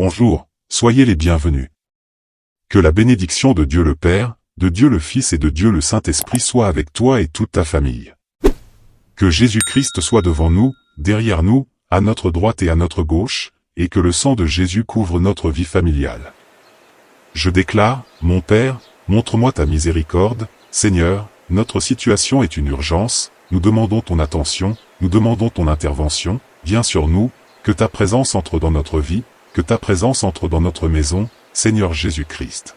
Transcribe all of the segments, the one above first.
Bonjour, soyez les bienvenus. Que la bénédiction de Dieu le Père, de Dieu le Fils et de Dieu le Saint-Esprit soit avec toi et toute ta famille. Que Jésus-Christ soit devant nous, derrière nous, à notre droite et à notre gauche, et que le sang de Jésus couvre notre vie familiale. Je déclare, mon Père, montre-moi ta miséricorde, Seigneur, notre situation est une urgence, nous demandons ton attention, nous demandons ton intervention, viens sur nous, que ta présence entre dans notre vie, que ta présence entre dans notre maison, Seigneur Jésus-Christ.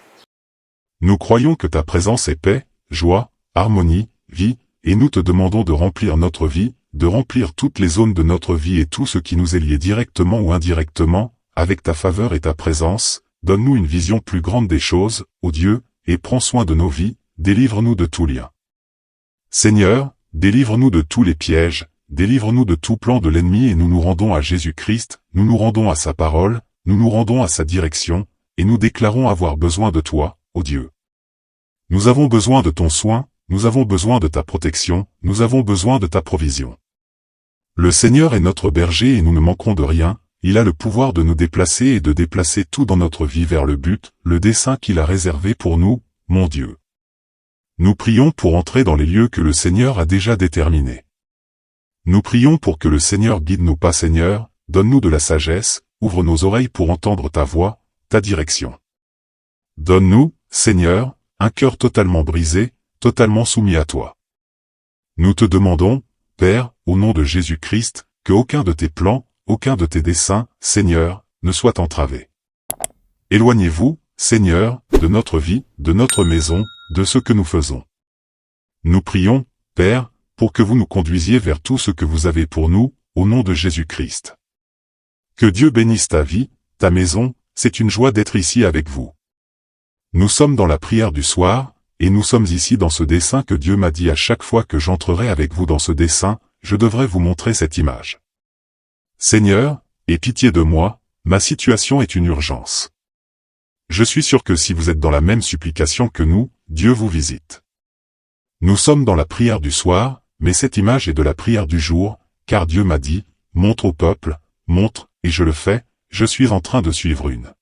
Nous croyons que ta présence est paix, joie, harmonie, vie, et nous te demandons de remplir notre vie, de remplir toutes les zones de notre vie et tout ce qui nous est lié directement ou indirectement, avec ta faveur et ta présence, donne-nous une vision plus grande des choses, ô Dieu, et prends soin de nos vies, délivre-nous de tout lien. Seigneur, délivre-nous de tous les pièges, délivre-nous de tout plan de l'ennemi et nous nous rendons à Jésus-Christ, nous nous rendons à sa parole, nous nous rendons à sa direction, et nous déclarons avoir besoin de toi, ô Dieu. Nous avons besoin de ton soin, nous avons besoin de ta protection, nous avons besoin de ta provision. Le Seigneur est notre berger et nous ne manquerons de rien, il a le pouvoir de nous déplacer et de déplacer tout dans notre vie vers le but, le dessein qu'il a réservé pour nous, mon Dieu. Nous prions pour entrer dans les lieux que le Seigneur a déjà déterminés. Nous prions pour que le Seigneur guide nos pas, Seigneur, donne-nous de la sagesse, ouvre nos oreilles pour entendre ta voix, ta direction. Donne-nous, Seigneur, un cœur totalement brisé, totalement soumis à toi. Nous te demandons, Père, au nom de Jésus-Christ, que aucun de tes plans, aucun de tes desseins, Seigneur, ne soit entravé. Éloignez-vous, Seigneur, de notre vie, de notre maison, de ce que nous faisons. Nous prions, Père, pour que vous nous conduisiez vers tout ce que vous avez pour nous, au nom de Jésus-Christ. Que Dieu bénisse ta vie, ta maison, c'est une joie d'être ici avec vous. Nous sommes dans la prière du soir, et nous sommes ici dans ce dessein que Dieu m'a dit à chaque fois que j'entrerai avec vous dans ce dessein, je devrais vous montrer cette image. Seigneur, aie pitié de moi, ma situation est une urgence. Je suis sûr que si vous êtes dans la même supplication que nous, Dieu vous visite. Nous sommes dans la prière du soir, mais cette image est de la prière du jour, car Dieu m'a dit, montre au peuple, montre, et je le fais, je suis en train de suivre une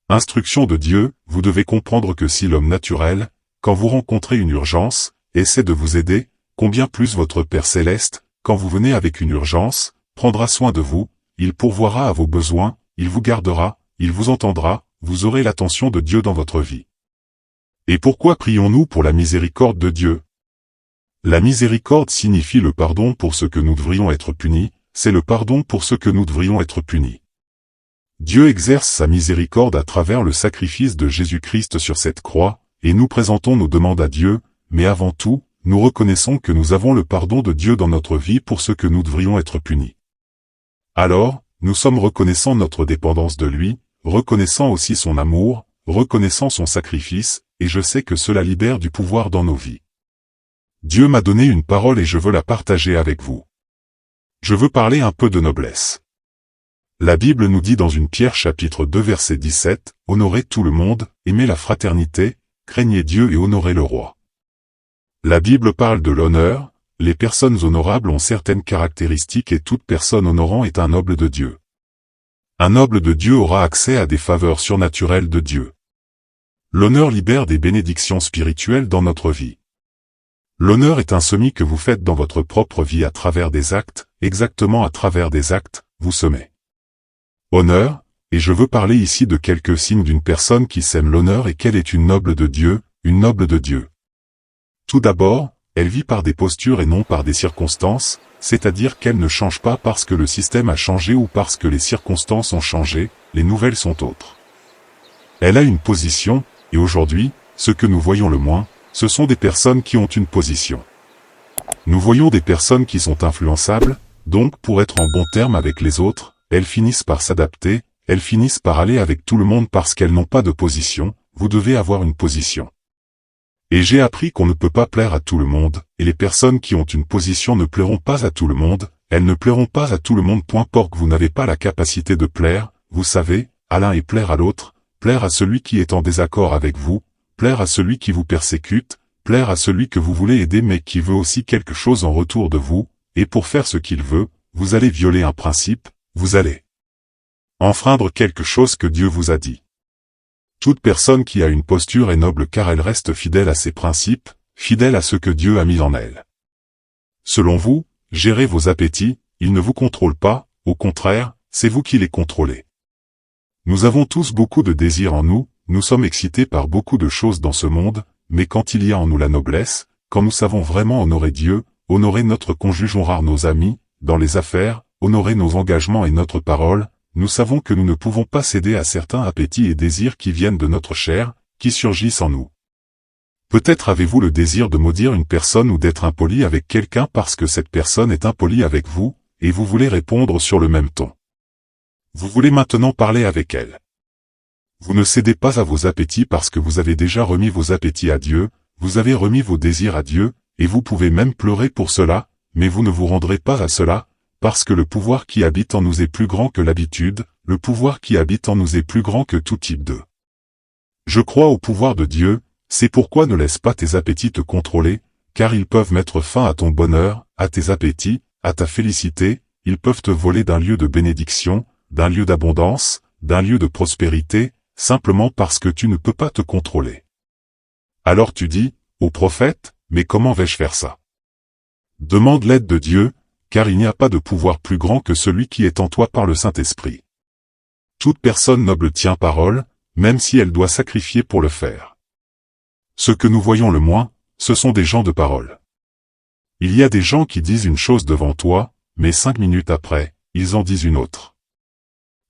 instruction de Dieu, vous devez comprendre que si l'homme naturel, quand vous rencontrez une urgence, essaie de vous aider, combien plus votre Père Céleste, quand vous venez avec une urgence, prendra soin de vous, il pourvoira à vos besoins, il vous gardera, il vous entendra, vous aurez l'attention de Dieu dans votre vie. Et pourquoi prions-nous pour la miséricorde de Dieu? La miséricorde signifie le pardon pour ce que nous devrions être punis, c'est le pardon pour ce que nous devrions être punis. Dieu exerce sa miséricorde à travers le sacrifice de Jésus-Christ sur cette croix, et nous présentons nos demandes à Dieu, mais avant tout, nous reconnaissons que nous avons le pardon de Dieu dans notre vie pour ce que nous devrions être punis. Alors, nous sommes reconnaissants notre dépendance de lui, reconnaissant aussi son amour, reconnaissant son sacrifice, et je sais que cela libère du pouvoir dans nos vies. Dieu m'a donné une parole et je veux la partager avec vous. Je veux parler un peu de noblesse. La Bible nous dit dans 1 Pierre chapitre 2 verset 17, « Honorez tout le monde, aimez la fraternité, craignez Dieu et honorez le roi. » La Bible parle de l'honneur, les personnes honorables ont certaines caractéristiques et toute personne honorant est un noble de Dieu. Un noble de Dieu aura accès à des faveurs surnaturelles de Dieu. L'honneur libère des bénédictions spirituelles dans notre vie. L'honneur est un semis que vous faites dans votre propre vie à travers des actes, exactement à travers des actes, vous semez. Honneur, et je veux parler ici de quelques signes d'une personne qui sème l'honneur et qu'elle est une noble de Dieu, une noble de Dieu. Tout d'abord, elle vit par des postures et non par des circonstances, c'est-à-dire qu'elle ne change pas parce que le système a changé ou parce que les circonstances ont changé, les nouvelles sont autres. Elle a une position, et aujourd'hui, ce que nous voyons le moins, ce sont des personnes qui ont une position. Nous voyons des personnes qui sont influençables, donc pour être en bon terme avec les autres, elles finissent par s'adapter, elles finissent par aller avec tout le monde parce qu'elles n'ont pas de position, vous devez avoir une position. Et j'ai appris qu'on ne peut pas plaire à tout le monde, et les personnes qui ont une position ne plairont pas à tout le monde, elles ne plairont pas à tout le monde. Pour que vous n'avez pas la capacité de plaire, vous savez, à l'un et plaire à l'autre, plaire à celui qui est en désaccord avec vous, plaire à celui qui vous persécute, plaire à celui que vous voulez aider mais qui veut aussi quelque chose en retour de vous, et pour faire ce qu'il veut, vous allez violer un principe, vous allez Enfreindre quelque chose que Dieu vous a dit. Toute personne qui a une posture est noble car elle reste fidèle à ses principes, fidèle à ce que Dieu a mis en elle. Selon vous, gérez vos appétits, ils ne vous contrôlent pas, au contraire, c'est vous qui les contrôlez. Nous avons tous beaucoup de désirs en nous, nous sommes excités par beaucoup de choses dans ce monde, mais quand il y a en nous la noblesse, quand nous savons vraiment honorer Dieu, honorer notre conjuge, honorer nos amis, dans les affaires, honorer nos engagements et notre parole, nous savons que nous ne pouvons pas céder à certains appétits et désirs qui viennent de notre chair, qui surgissent en nous. Peut-être avez-vous le désir de maudire une personne ou d'être impoli avec quelqu'un parce que cette personne est impolie avec vous, et vous voulez répondre sur le même ton. Vous voulez maintenant parler avec elle. Vous ne cédez pas à vos appétits parce que vous avez déjà remis vos appétits à Dieu, vous avez remis vos désirs à Dieu, et vous pouvez même pleurer pour cela, mais vous ne vous rendrez pas à cela, parce que le pouvoir qui habite en nous est plus grand que l'habitude, le pouvoir qui habite en nous est plus grand que tout type de. Je crois au pouvoir de Dieu, c'est pourquoi ne laisse pas tes appétits te contrôler, car ils peuvent mettre fin à ton bonheur, à tes appétits, à ta félicité, ils peuvent te voler d'un lieu de bénédiction, d'un lieu d'abondance, d'un lieu de prospérité, simplement parce que tu ne peux pas te contrôler. Alors tu dis, ô prophète, mais comment vais-je faire ça? Demande l'aide de Dieu, car il n'y a pas de pouvoir plus grand que celui qui est en toi par le Saint-Esprit. Toute personne noble tient parole, même si elle doit sacrifier pour le faire. Ce que nous voyons le moins, ce sont des gens de parole. Il y a des gens qui disent une chose devant toi, mais 5 minutes après, ils en disent une autre.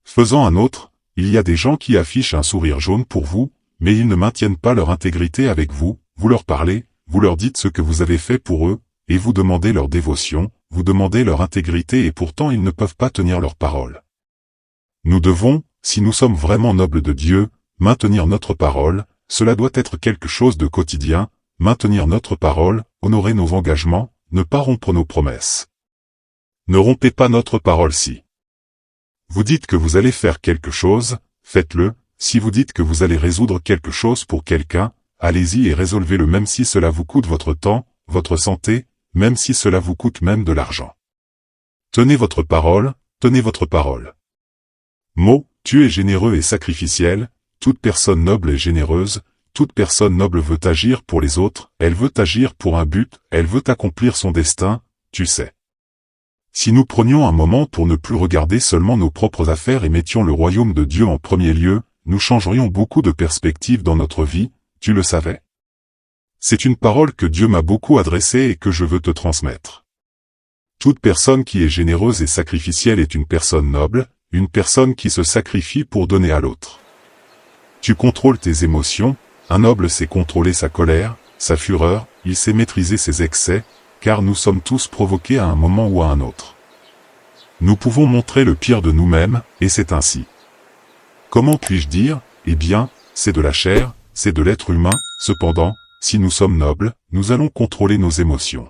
Faisant un autre, il y a des gens qui affichent un sourire jaune pour vous, mais ils ne maintiennent pas leur intégrité avec vous, vous leur parlez, vous leur dites ce que vous avez fait pour eux, et vous demandez leur dévotion, vous demandez leur intégrité et pourtant ils ne peuvent pas tenir leur parole. Nous devons, si nous sommes vraiment nobles de Dieu, maintenir notre parole, cela doit être quelque chose de quotidien, maintenir notre parole, honorer nos engagements, ne pas rompre nos promesses. Ne rompez pas notre parole si. Vous dites que vous allez faire quelque chose, faites-le, si vous dites que vous allez résoudre quelque chose pour quelqu'un, allez-y et résolvez-le même si cela vous coûte votre temps, votre santé, même si cela vous coûte même de l'argent. Tenez votre parole, tenez votre parole. Mot, tu es généreux et sacrificiel, toute personne noble est généreuse, toute personne noble veut agir pour les autres, elle veut agir pour un but, elle veut accomplir son destin, tu sais. Si nous prenions un moment pour ne plus regarder seulement nos propres affaires et mettions le royaume de Dieu en premier lieu, nous changerions beaucoup de perspectives dans notre vie, tu le savais? C'est une parole que Dieu m'a beaucoup adressée et que je veux te transmettre. Toute personne qui est généreuse et sacrificielle est une personne noble, une personne qui se sacrifie pour donner à l'autre. Tu contrôles tes émotions, un noble sait contrôler sa colère, sa fureur, il sait maîtriser ses excès, car nous sommes tous provoqués à un moment ou à un autre. Nous pouvons montrer le pire de nous-mêmes, et c'est ainsi. Comment puis-je dire? Eh bien, c'est de la chair, c'est de l'être humain, cependant, si nous sommes nobles, nous allons contrôler nos émotions.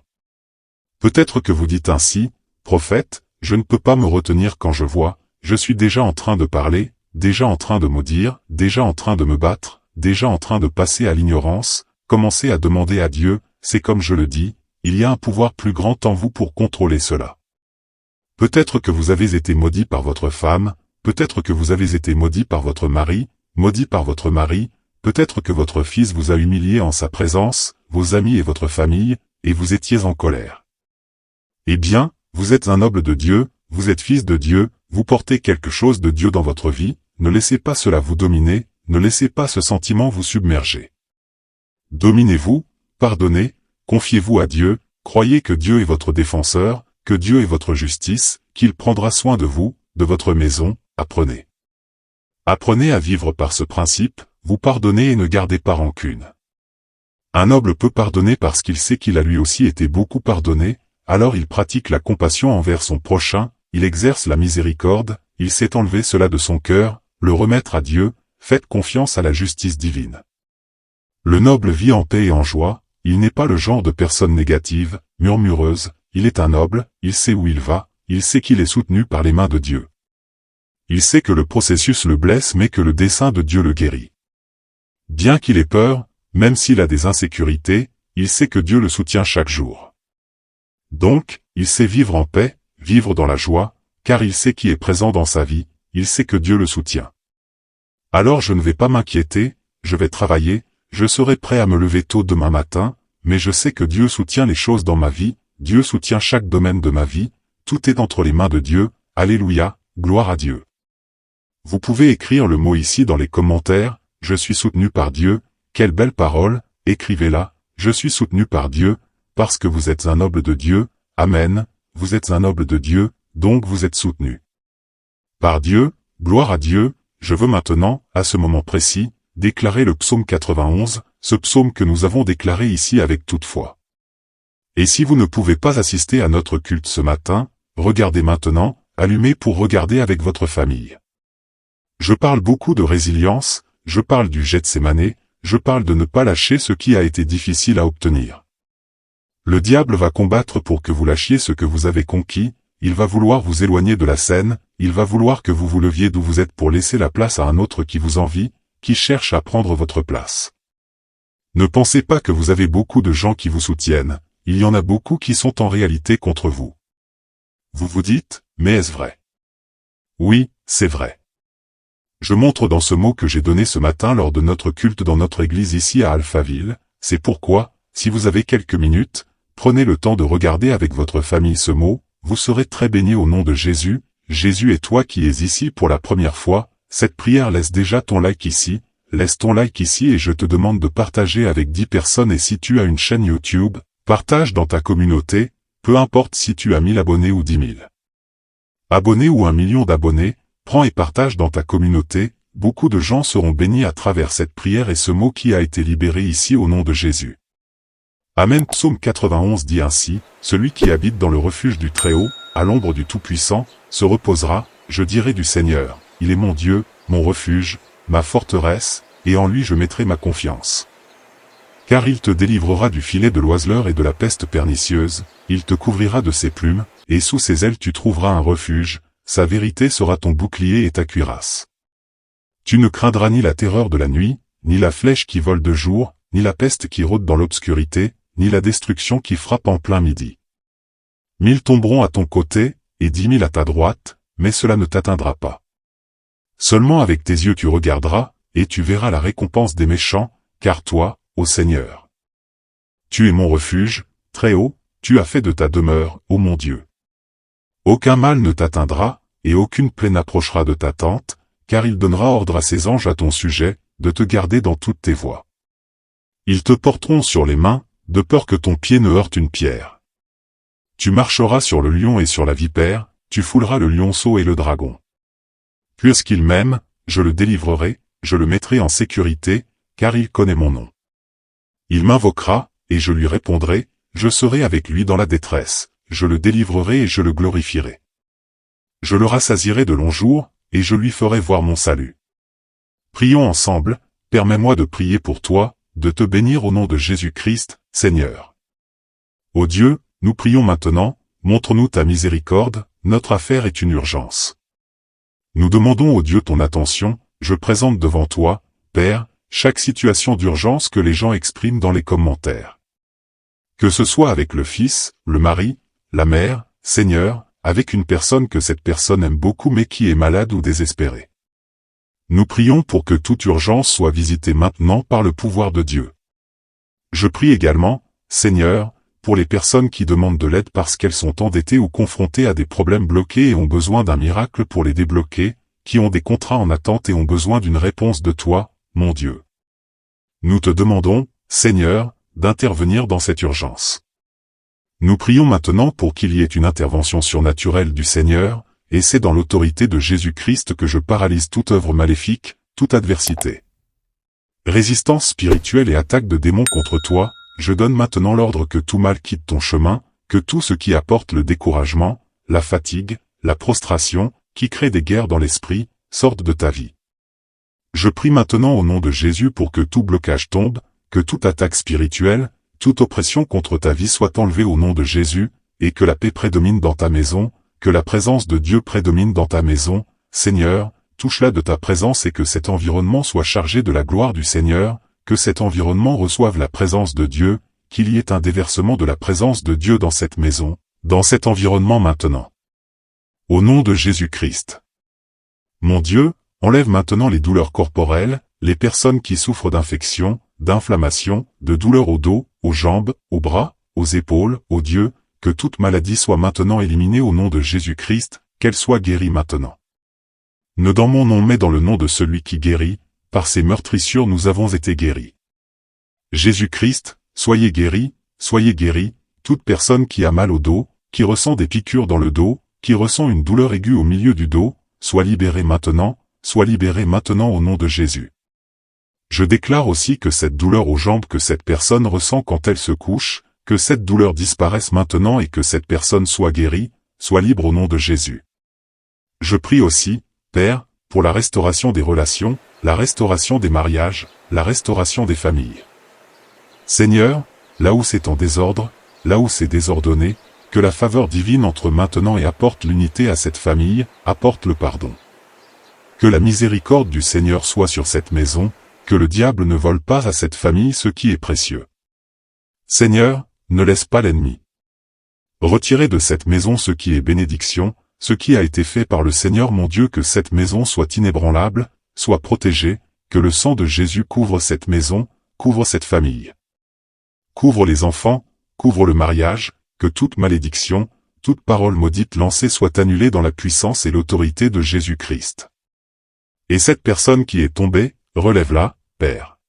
Peut-être que vous dites ainsi, prophète, je ne peux pas me retenir quand je vois, je suis déjà en train de parler, déjà en train de maudire, déjà en train de me battre, déjà en train de passer à l'ignorance, commencez à demander à Dieu, c'est comme je le dis, il y a un pouvoir plus grand en vous pour contrôler cela. Peut-être que vous avez été maudit par votre femme, peut-être que vous avez été maudit par votre mari, maudit par votre mari, peut-être que votre fils vous a humilié en sa présence, vos amis et votre famille, et vous étiez en colère. Eh bien, vous êtes un noble de Dieu, vous êtes fils de Dieu, vous portez quelque chose de Dieu dans votre vie, ne laissez pas cela vous dominer, ne laissez pas ce sentiment vous submerger. Dominez-vous, pardonnez, confiez-vous à Dieu, croyez que Dieu est votre défenseur, que Dieu est votre justice, qu'il prendra soin de vous, de votre maison, apprenez. Apprenez à vivre par ce principe, vous pardonnez et ne gardez pas rancune. Un noble peut pardonner parce qu'il sait qu'il a lui aussi été beaucoup pardonné, alors il pratique la compassion envers son prochain, il exerce la miséricorde, il sait enlever cela de son cœur, le remettre à Dieu, faites confiance à la justice divine. Le noble vit en paix et en joie, il n'est pas le genre de personne négative, murmureuse, il est un noble, il sait où il va, il sait qu'il est soutenu par les mains de Dieu. Il sait que le processus le blesse mais que le dessein de Dieu le guérit. Bien qu'il ait peur, même s'il a des insécurités, il sait que Dieu le soutient chaque jour. Donc, il sait vivre en paix, vivre dans la joie, car il sait qui est présent dans sa vie, il sait que Dieu le soutient. Alors je ne vais pas m'inquiéter, je vais travailler, je serai prêt à me lever tôt demain matin, mais je sais que Dieu soutient les choses dans ma vie, Dieu soutient chaque domaine de ma vie, tout est entre les mains de Dieu, alléluia, gloire à Dieu. Vous pouvez écrire le mot ici dans les commentaires, je suis soutenu par Dieu, quelle belle parole, écrivez-la, je suis soutenu par Dieu, parce que vous êtes un noble de Dieu, amen, vous êtes un noble de Dieu, donc vous êtes soutenu par Dieu, gloire à Dieu. Je veux maintenant, à ce moment précis, déclarer le psaume 91, ce psaume que nous avons déclaré ici avec toute foi. Et si vous ne pouvez pas assister à notre culte ce matin, regardez maintenant, allumez pour regarder avec votre famille. Je parle beaucoup de résilience, je parle du Gethsémané, je parle de ne pas lâcher ce qui a été difficile à obtenir. Le diable va combattre pour que vous lâchiez ce que vous avez conquis, il va vouloir vous éloigner de la scène, il va vouloir que vous vous leviez d'où vous êtes pour laisser la place à un autre qui vous envie, qui cherche à prendre votre place. Ne pensez pas que vous avez beaucoup de gens qui vous soutiennent, il y en a beaucoup qui sont en réalité contre vous. Vous vous dites, mais est-ce vrai? Oui, c'est vrai. Je montre dans ce mot que j'ai donné ce matin lors de notre culte dans notre église ici à Alphaville, c'est pourquoi, si vous avez quelques minutes, prenez le temps de regarder avec votre famille ce mot, vous serez très bénis au nom de Jésus. Jésus et toi qui es ici pour la première fois, cette prière laisse déjà ton like ici, laisse ton like ici et je te demande de partager avec 10 personnes et si tu as une chaîne YouTube, partage dans ta communauté, peu importe si tu as 1000 abonnés ou 10 000 abonnés ou 1 million d'abonnés, prends et partage dans ta communauté, beaucoup de gens seront bénis à travers cette prière et ce mot qui a été libéré ici au nom de Jésus. Amen. Psaume 91 dit ainsi, celui qui habite dans le refuge du Très-Haut, à l'ombre du Tout-Puissant, se reposera, je dirai du Seigneur, il est mon Dieu, mon refuge, ma forteresse, et en lui je mettrai ma confiance. Car il te délivrera du filet de l'oiseleur et de la peste pernicieuse, il te couvrira de ses plumes, et sous ses ailes tu trouveras un refuge, sa vérité sera ton bouclier et ta cuirasse. Tu ne craindras ni la terreur de la nuit, ni la flèche qui vole de jour, ni la peste qui rôde dans l'obscurité, ni la destruction qui frappe en plein midi. 1000 tomberont à ton côté, et 10 000 à ta droite, mais cela ne t'atteindra pas. Seulement avec tes yeux tu regarderas, et tu verras la récompense des méchants, car toi, ô Seigneur, tu es mon refuge, très haut, tu as fait de ta demeure, ô mon Dieu. Aucun mal ne t'atteindra, et aucune plaie n'approchera de ta tente, car il donnera ordre à ses anges à ton sujet, de te garder dans toutes tes voies. Ils te porteront sur les mains, de peur que ton pied ne heurte une pierre. Tu marcheras sur le lion et sur la vipère, tu fouleras le lionceau et le dragon. Puisqu'il m'aime, je le délivrerai, je le mettrai en sécurité, car il connaît mon nom. Il m'invoquera, et je lui répondrai, je serai avec lui dans la détresse, je le délivrerai et je le glorifierai. Je le rassasierai de longs jours, et je lui ferai voir mon salut. Prions ensemble, permets-moi de prier pour toi, de te bénir au nom de Jésus-Christ, Seigneur. Ô Dieu, nous prions maintenant, montre-nous ta miséricorde, notre affaire est une urgence. Nous demandons au Dieu ton attention, je présente devant toi, Père, chaque situation d'urgence que les gens expriment dans les commentaires. Que ce soit avec le fils, le mari, la mère, Seigneur, avec une personne que cette personne aime beaucoup mais qui est malade ou désespérée. Nous prions pour que toute urgence soit visitée maintenant par le pouvoir de Dieu. Je prie également, Seigneur, pour les personnes qui demandent de l'aide parce qu'elles sont endettées ou confrontées à des problèmes bloqués et ont besoin d'un miracle pour les débloquer, qui ont des contrats en attente et ont besoin d'une réponse de toi, mon Dieu. Nous te demandons, Seigneur, d'intervenir dans cette urgence. Nous prions maintenant pour qu'il y ait une intervention surnaturelle du Seigneur, et c'est dans l'autorité de Jésus-Christ que je paralyse toute œuvre maléfique, toute adversité. Résistance spirituelle et attaque de démons contre toi, je donne maintenant l'ordre que tout mal quitte ton chemin, que tout ce qui apporte le découragement, la fatigue, la prostration, qui crée des guerres dans l'esprit, sorte de ta vie. Je prie maintenant au nom de Jésus pour que tout blocage tombe, que toute attaque spirituelle, toute oppression contre ta vie soit enlevée au nom de Jésus, et que la paix prédomine dans ta maison, que la présence de Dieu prédomine dans ta maison, Seigneur, touche-la de ta présence et que cet environnement soit chargé de la gloire du Seigneur, que cet environnement reçoive la présence de Dieu, qu'il y ait un déversement de la présence de Dieu dans cette maison, dans cet environnement maintenant. Au nom de Jésus-Christ. Mon Dieu, enlève maintenant les douleurs corporelles, les personnes qui souffrent d'infections, d'inflammations, de douleurs au dos, aux jambes, aux bras, aux épaules, ô Dieu, que toute maladie soit maintenant éliminée au nom de Jésus-Christ, qu'elle soit guérie maintenant. Ne dans mon nom mais dans le nom de celui qui guérit, par ses meurtrissures nous avons été guéris. Jésus-Christ, soyez guéri, toute personne qui a mal au dos, qui ressent des piqûres dans le dos, qui ressent une douleur aiguë au milieu du dos, soit libérée maintenant au nom de Jésus. Je déclare aussi que cette douleur aux jambes que cette personne ressent quand elle se couche, que cette douleur disparaisse maintenant et que cette personne soit guérie, soit libre au nom de Jésus. Je prie aussi, Père, pour la restauration des relations, la restauration des mariages, la restauration des familles. Seigneur, là où c'est en désordre, là où c'est désordonné, que la faveur divine entre maintenant et apporte l'unité à cette famille, apporte le pardon. Que la miséricorde du Seigneur soit sur cette maison, que le diable ne vole pas à cette famille ce qui est précieux. Seigneur, ne laisse pas l'ennemi. Retirez de cette maison ce qui est bénédiction, ce qui a été fait par le Seigneur mon Dieu, que cette maison soit inébranlable, soit protégée, que le sang de Jésus couvre cette maison, couvre cette famille. Couvre les enfants, couvre le mariage, que toute malédiction, toute parole maudite lancée soit annulée dans la puissance et l'autorité de Jésus-Christ. Et cette personne qui est tombée, relève-la, Père.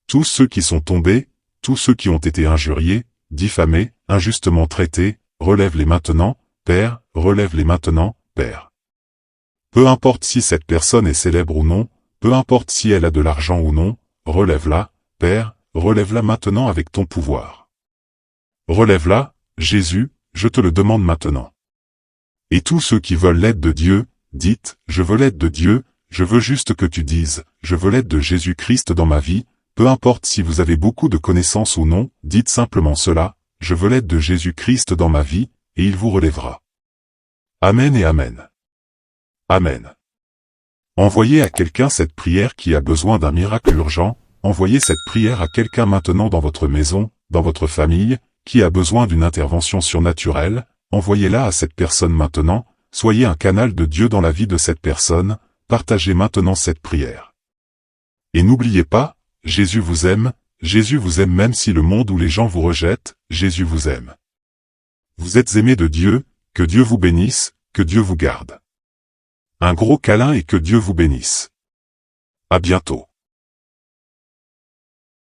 Tous ceux qui sont tombés, tous ceux qui ont été injuriés, diffamés, injustement traités, relève-les maintenant, Père, relève-les maintenant, Père. Peu importe si cette personne est célèbre ou non, peu importe si elle a de l'argent ou non, relève-la, Père, relève-la maintenant avec ton pouvoir. Relève-la, Jésus, je te le demande maintenant. Et tous ceux qui veulent l'aide de Dieu, dites, je veux l'aide de Dieu, je veux juste que tu dises, je veux l'aide de Jésus-Christ dans ma vie, peu importe si vous avez beaucoup de connaissances ou non, dites simplement cela, je veux l'aide de Jésus-Christ dans ma vie, et il vous relèvera. Amen et Amen. Amen. Envoyez à quelqu'un cette prière qui a besoin d'un miracle urgent, envoyez cette prière à quelqu'un maintenant dans votre maison, dans votre famille, qui a besoin d'une intervention surnaturelle, envoyez-la à cette personne maintenant, soyez un canal de Dieu dans la vie de cette personne, partagez maintenant cette prière. Et n'oubliez pas, Jésus vous aime même si le monde ou les gens vous rejettent, Jésus vous aime. Vous êtes aimés de Dieu, que Dieu vous bénisse, que Dieu vous garde. Un gros câlin et que Dieu vous bénisse. À bientôt.